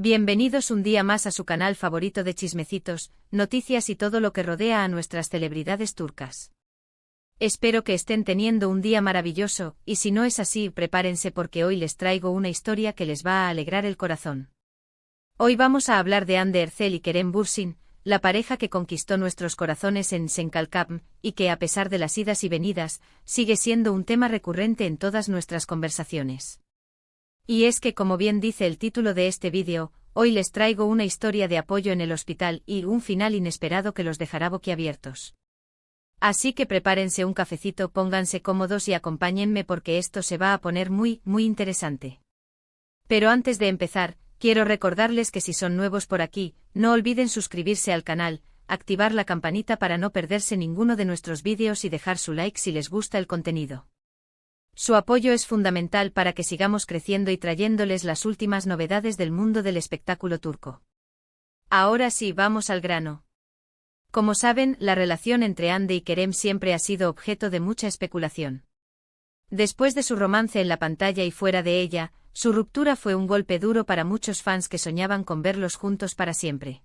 Bienvenidos un día más a su canal favorito de chismecitos, noticias y todo lo que rodea a nuestras celebridades turcas. Espero que estén teniendo un día maravilloso, y si no es así, prepárense porque hoy les traigo una historia que les va a alegrar el corazón. Hoy vamos a hablar de Hande Erçel y Kerem Bürsin, la pareja que conquistó nuestros corazones en Senkalkam, y que a pesar de las idas y venidas, sigue siendo un tema recurrente en todas nuestras conversaciones. Y es que, como bien dice el título de este vídeo, hoy les traigo una historia de apoyo en el hospital y un final inesperado que los dejará boquiabiertos. Así que prepárense un cafecito, pónganse cómodos y acompáñenme porque esto se va a poner muy interesante. Pero antes de empezar, quiero recordarles que si son nuevos por aquí, no olviden suscribirse al canal, activar la campanita para no perderse ninguno de nuestros vídeos y dejar su like si les gusta el contenido. Su apoyo es fundamental para que sigamos creciendo y trayéndoles las últimas novedades del mundo del espectáculo turco. Ahora sí, vamos al grano. Como saben, la relación entre Hande y Kerem siempre ha sido objeto de mucha especulación. Después de su romance en la pantalla y fuera de ella, su ruptura fue un golpe duro para muchos fans que soñaban con verlos juntos para siempre.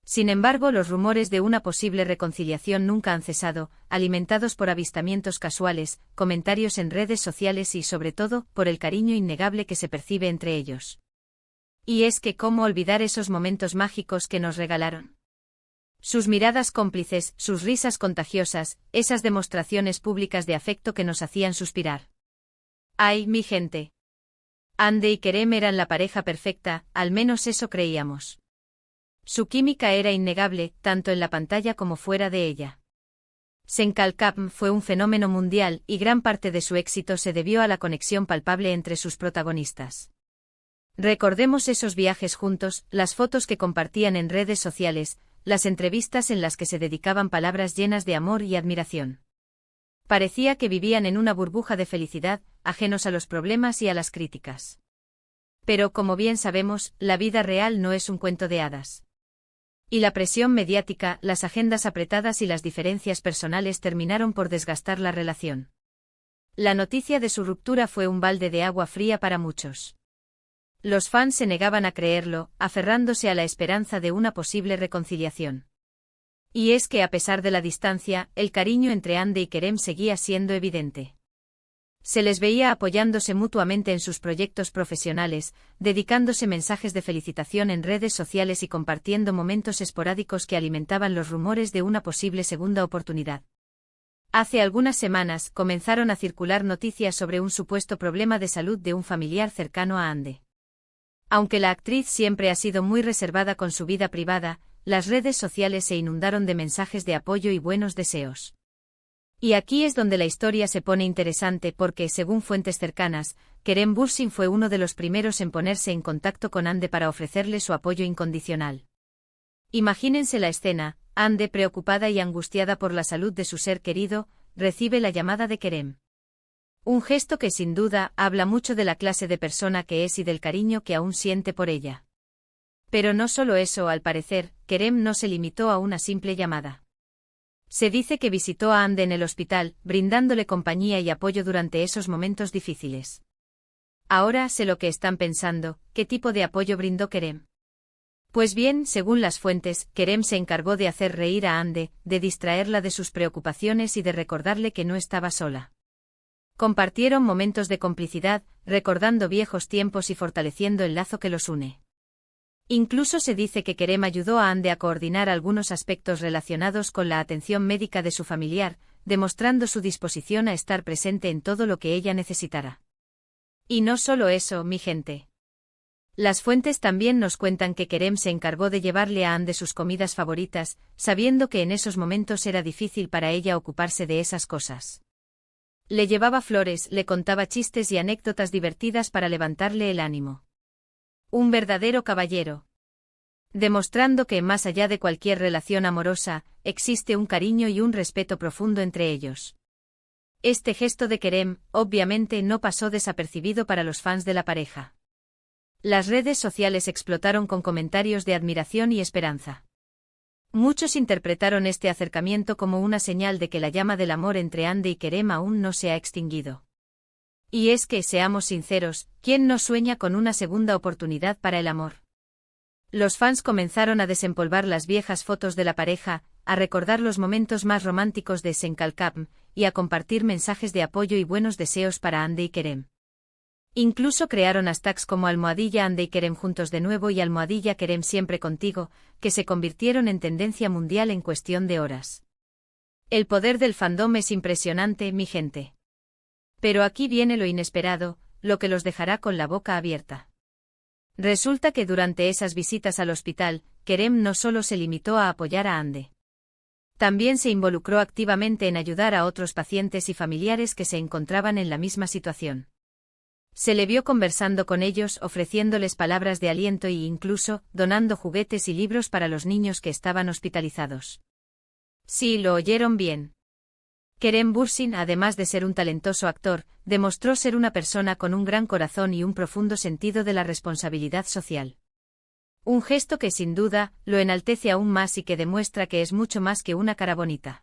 Sin embargo, los rumores de una posible reconciliación nunca han cesado, alimentados por avistamientos casuales, comentarios en redes sociales y, sobre todo, por el cariño innegable que se percibe entre ellos. Y es que, ¿cómo olvidar esos momentos mágicos que nos regalaron? Sus miradas cómplices, sus risas contagiosas, esas demostraciones públicas de afecto que nos hacían suspirar. ¡Ay, mi gente! Hande y Kerem eran la pareja perfecta, al menos eso creíamos. Su química era innegable, tanto en la pantalla como fuera de ella. Senkalkam fue un fenómeno mundial y gran parte de su éxito se debió a la conexión palpable entre sus protagonistas. Recordemos esos viajes juntos, las fotos que compartían en redes sociales, las entrevistas en las que se dedicaban palabras llenas de amor y admiración. Parecía que vivían en una burbuja de felicidad, ajenos a los problemas y a las críticas. Pero como bien sabemos, la vida real no es un cuento de hadas. Y la presión mediática, las agendas apretadas y las diferencias personales terminaron por desgastar la relación. La noticia de su ruptura fue un balde de agua fría para muchos. Los fans se negaban a creerlo, aferrándose a la esperanza de una posible reconciliación. Y es que a pesar de la distancia, el cariño entre Hande y Kerem seguía siendo evidente. Se les veía apoyándose mutuamente en sus proyectos profesionales, dedicándose mensajes de felicitación en redes sociales y compartiendo momentos esporádicos que alimentaban los rumores de una posible segunda oportunidad. Hace algunas semanas comenzaron a circular noticias sobre un supuesto problema de salud de un familiar cercano a Hande. Aunque la actriz siempre ha sido muy reservada con su vida privada, las redes sociales se inundaron de mensajes de apoyo y buenos deseos. Y aquí es donde la historia se pone interesante porque, según fuentes cercanas, Kerem Bürsin fue uno de los primeros en ponerse en contacto con Hande para ofrecerle su apoyo incondicional. Imagínense la escena: Hande, preocupada y angustiada por la salud de su ser querido, recibe la llamada de Kerem. Un gesto que sin duda habla mucho de la clase de persona que es y del cariño que aún siente por ella. Pero no solo eso, al parecer, Kerem no se limitó a una simple llamada. Se dice que visitó a Hande en el hospital, brindándole compañía y apoyo durante esos momentos difíciles. Ahora sé lo que están pensando: ¿qué tipo de apoyo brindó Kerem? Pues bien, según las fuentes, Kerem se encargó de hacer reír a Hande, de distraerla de sus preocupaciones y de recordarle que no estaba sola. Compartieron momentos de complicidad, recordando viejos tiempos y fortaleciendo el lazo que los une. Incluso se dice que Kerem ayudó a Hande a coordinar algunos aspectos relacionados con la atención médica de su familiar, demostrando su disposición a estar presente en todo lo que ella necesitara. Y no solo eso, mi gente. Las fuentes también nos cuentan que Kerem se encargó de llevarle a Hande sus comidas favoritas, sabiendo que en esos momentos era difícil para ella ocuparse de esas cosas. Le llevaba flores, le contaba chistes y anécdotas divertidas para levantarle el ánimo. Un verdadero caballero. Demostrando que, más allá de cualquier relación amorosa, existe un cariño y un respeto profundo entre ellos. Este gesto de Kerem, obviamente, no pasó desapercibido para los fans de la pareja. Las redes sociales explotaron con comentarios de admiración y esperanza. Muchos interpretaron este acercamiento como una señal de que la llama del amor entre Hande y Kerem aún no se ha extinguido. Y es que, seamos sinceros, ¿quién no sueña con una segunda oportunidad para el amor? Los fans comenzaron a desempolvar las viejas fotos de la pareja, a recordar los momentos más románticos de Senkalkam, y a compartir mensajes de apoyo y buenos deseos para Hande y Kerem. Incluso crearon hashtags como #Hande y Kerem juntos de nuevo y #Kerem siempre contigo, que se convirtieron en tendencia mundial en cuestión de horas. El poder del fandom es impresionante, mi gente. Pero aquí viene lo inesperado, lo que los dejará con la boca abierta. Resulta que durante esas visitas al hospital, Kerem no solo se limitó a apoyar a Hande. También se involucró activamente en ayudar a otros pacientes y familiares que se encontraban en la misma situación. Se le vio conversando con ellos, ofreciéndoles palabras de aliento e incluso donando juguetes y libros para los niños que estaban hospitalizados. Sí, lo oyeron bien. Kerem Bürsin, además de ser un talentoso actor, demostró ser una persona con un gran corazón y un profundo sentido de la responsabilidad social. Un gesto que sin duda lo enaltece aún más y que demuestra que es mucho más que una cara bonita.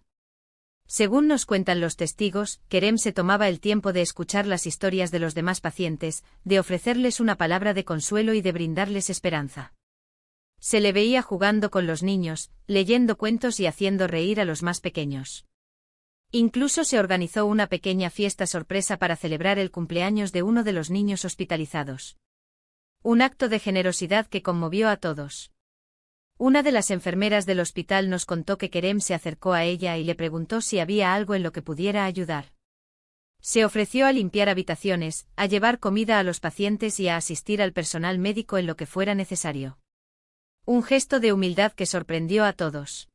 Según nos cuentan los testigos, Kerem se tomaba el tiempo de escuchar las historias de los demás pacientes, de ofrecerles una palabra de consuelo y de brindarles esperanza. Se le veía jugando con los niños, leyendo cuentos y haciendo reír a los más pequeños. Incluso se organizó una pequeña fiesta sorpresa para celebrar el cumpleaños de uno de los niños hospitalizados. Un acto de generosidad que conmovió a todos. Una de las enfermeras del hospital nos contó que Kerem se acercó a ella y le preguntó si había algo en lo que pudiera ayudar. Se ofreció a limpiar habitaciones, a llevar comida a los pacientes y a asistir al personal médico en lo que fuera necesario. Un gesto de humildad que sorprendió a todos.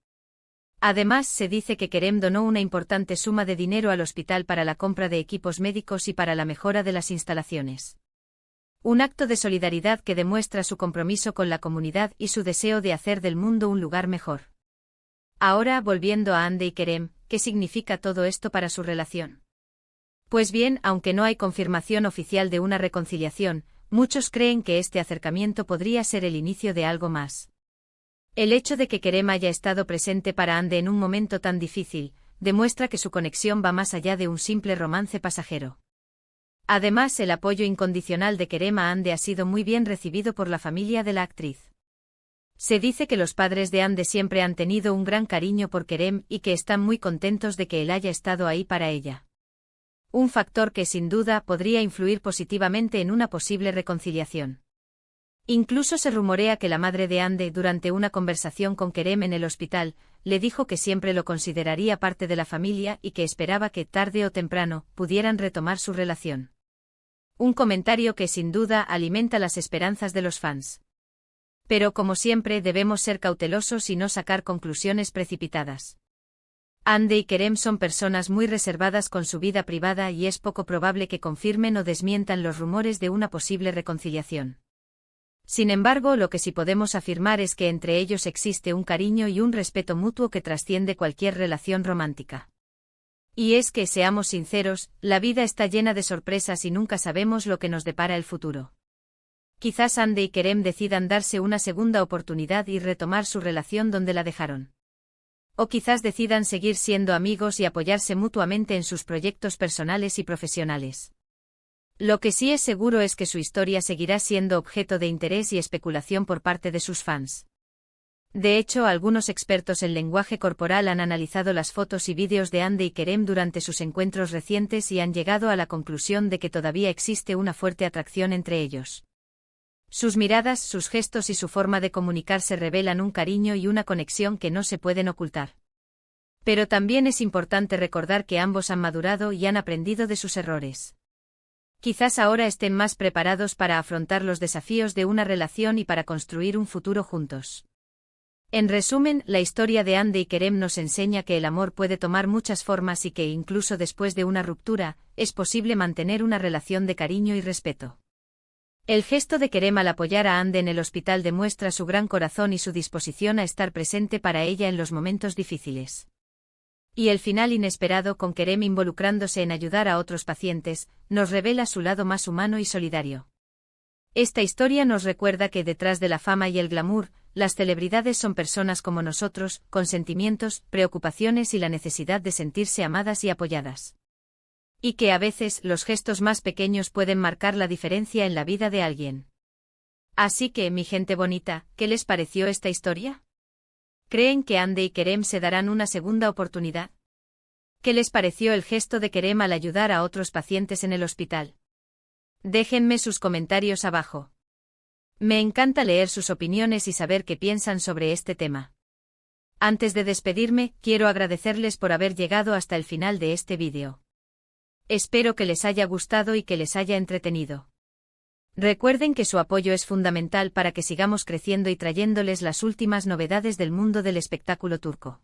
Además, se dice que Kerem donó una importante suma de dinero al hospital para la compra de equipos médicos y para la mejora de las instalaciones. Un acto de solidaridad que demuestra su compromiso con la comunidad y su deseo de hacer del mundo un lugar mejor. Ahora, volviendo a Hande y Kerem, ¿qué significa todo esto para su relación? Pues bien, aunque no hay confirmación oficial de una reconciliación, muchos creen que este acercamiento podría ser el inicio de algo más. El hecho de que Kerem haya estado presente para Hande en un momento tan difícil, demuestra que su conexión va más allá de un simple romance pasajero. Además, el apoyo incondicional de Kerem a Hande ha sido muy bien recibido por la familia de la actriz. Se dice que los padres de Hande siempre han tenido un gran cariño por Kerem y que están muy contentos de que él haya estado ahí para ella. Un factor que sin duda podría influir positivamente en una posible reconciliación. Incluso se rumorea que la madre de Hande, durante una conversación con Kerem en el hospital, le dijo que siempre lo consideraría parte de la familia y que esperaba que, tarde o temprano, pudieran retomar su relación. Un comentario que sin duda alimenta las esperanzas de los fans. Pero como siempre debemos ser cautelosos y no sacar conclusiones precipitadas. Hande y Kerem son personas muy reservadas con su vida privada y es poco probable que confirmen o desmientan los rumores de una posible reconciliación. Sin embargo, lo que sí podemos afirmar es que entre ellos existe un cariño y un respeto mutuo que trasciende cualquier relación romántica. Y es que, seamos sinceros, la vida está llena de sorpresas y nunca sabemos lo que nos depara el futuro. Quizás Hande y Kerem decidan darse una segunda oportunidad y retomar su relación donde la dejaron. O quizás decidan seguir siendo amigos y apoyarse mutuamente en sus proyectos personales y profesionales. Lo que sí es seguro es que su historia seguirá siendo objeto de interés y especulación por parte de sus fans. De hecho, algunos expertos en lenguaje corporal han analizado las fotos y vídeos de Hande y Kerem durante sus encuentros recientes y han llegado a la conclusión de que todavía existe una fuerte atracción entre ellos. Sus miradas, sus gestos y su forma de comunicarse revelan un cariño y una conexión que no se pueden ocultar. Pero también es importante recordar que ambos han madurado y han aprendido de sus errores. Quizás ahora estén más preparados para afrontar los desafíos de una relación y para construir un futuro juntos. En resumen, la historia de Hande y Kerem nos enseña que el amor puede tomar muchas formas y que incluso después de una ruptura, es posible mantener una relación de cariño y respeto. El gesto de Kerem al apoyar a Hande en el hospital demuestra su gran corazón y su disposición a estar presente para ella en los momentos difíciles. Y el final inesperado con Kerem involucrándose en ayudar a otros pacientes, nos revela su lado más humano y solidario. Esta historia nos recuerda que detrás de la fama y el glamour, las celebridades son personas como nosotros, con sentimientos, preocupaciones y la necesidad de sentirse amadas y apoyadas. Y que a veces los gestos más pequeños pueden marcar la diferencia en la vida de alguien. Así que, mi gente bonita, ¿qué les pareció esta historia? ¿Creen que Ande y Kerem se darán una segunda oportunidad? ¿Qué les pareció el gesto de Kerem al ayudar a otros pacientes en el hospital? Déjenme sus comentarios abajo. Me encanta leer sus opiniones y saber qué piensan sobre este tema. Antes de despedirme, quiero agradecerles por haber llegado hasta el final de este vídeo. Espero que les haya gustado y que les haya entretenido. Recuerden que su apoyo es fundamental para que sigamos creciendo y trayéndoles las últimas novedades del mundo del espectáculo turco.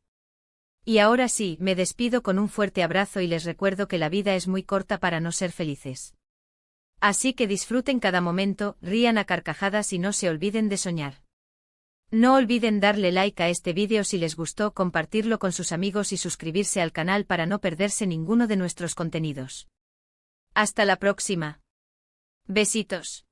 Y ahora sí, me despido con un fuerte abrazo y les recuerdo que la vida es muy corta para no ser felices. Así que disfruten cada momento, rían a carcajadas y no se olviden de soñar. No olviden darle like a este vídeo si les gustó, compartirlo con sus amigos y suscribirse al canal para no perderse ninguno de nuestros contenidos. Hasta la próxima. Besitos.